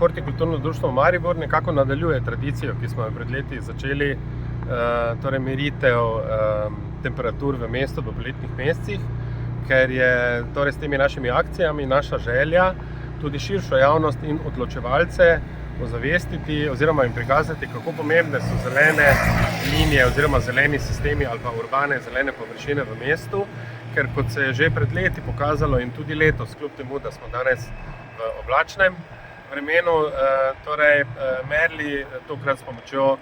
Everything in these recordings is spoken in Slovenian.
Hortikulturno društvo Maribor nekako nadaljuje tradicijo, ki smo jo pred leti začeli, torej meritev temperatur v mestu v poletnih mesecih, ker je torej s temi našimi akcijami naša želja tudi širšo javnost in odločevalce ozavestiti oziroma jim prikazati, kako pomembne so zelene linije oziroma zeleni sistemi ali pa urbane zelene površine v mestu, ker kot se je že pred leti pokazalo in tudi letos, kljub temu, da smo danes v oblačnem vremenu, torej merili tokrat s pomočjo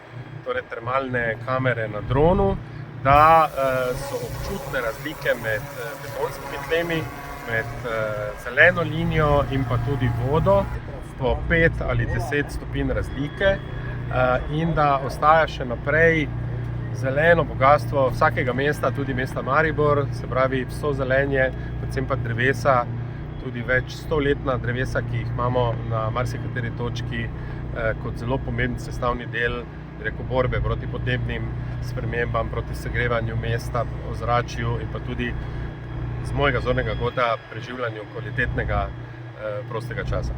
termalne kamere na dronu, da so občutne razlike med betonskimi tlemi, med zeleno linijo in pa tudi vodo po 5 ali 10 stopinj razlike in da ostaja še naprej zeleno bogastvo vsakega mesta, tudi mesta Maribor, se pravi vso zelenje, predvsem pa drevesa, tudi več 100-letna drevesa, ki jih imamo na marsikateri točki kot zelo pomemben sestavni del borbe proti podnebnim spremembam, proti segrevanju mesta, ozračju in pa tudi z mojega zornega kota preživljanju kvalitetnega prostega časa.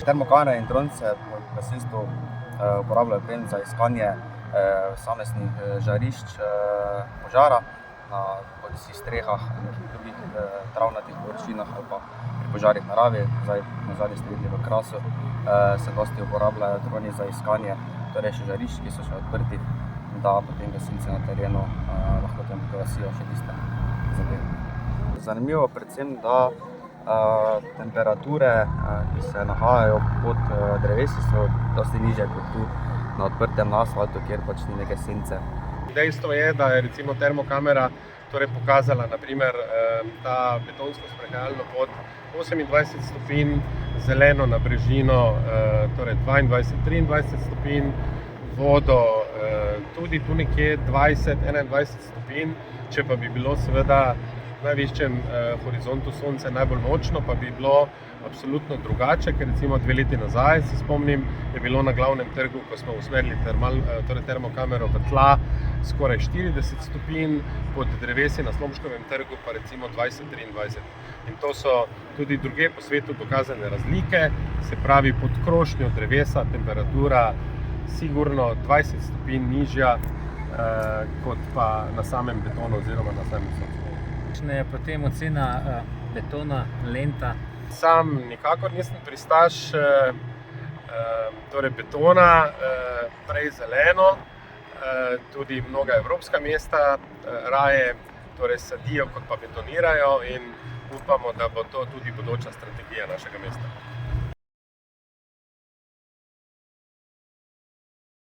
Termokamere in dron se v gasilstvu uporabljajo predvsem za iskanje samesnih žarišč požara na bodisi strehah in drugih travnatih površinah ali pa pri požarih v naravi. Nazadnje ste videli v Krasu, se dosti uporabljajo droni za iskanje žarišč, ki so še odprti, da potem gasilci na terenu lahko tem pogasijo še tiste zadeve. Zanimivo predvsem, da temperature, ki se nahajajo pod drevesi, so dosti nižje kot tu na odprtem asfaltu, kjer pač ni neke sence. Dejstvo je, da je recimo termokamera pokazala na primer ta betonsko sprehajalno pot 28 stopinj, zeleno na brežino, torej 22-23 stopinj, vodo tudi tu nekje 20-21 stopinj, če pa bi bilo seveda v najvišjem horizontu sonce najbolj močno, pa bi bilo absolutno drugače, ker recimo 2 leti nazaj, se spomnim, je bilo na glavnem trgu, ko smo usmerili termokamero v tla, skoraj 40 stopinj, pod drevesi na Slomškovem trgu pa recimo 20-23. In to so tudi drugje po svetu dokazane razlike, se pravi pod krošnjo drevesa temperatura sigurno 20 stopinj nižja kot pa na samem betonu oziroma na samem soncu. Kakšna je potem ocena betona, lenta? Sam nikakor nisem pristaš betona, prej zeleno, tudi mnoga evropska mesta raje sadijo kot pa betonirajo in upamo, da bo to tudi bodoča strategija našega mesta.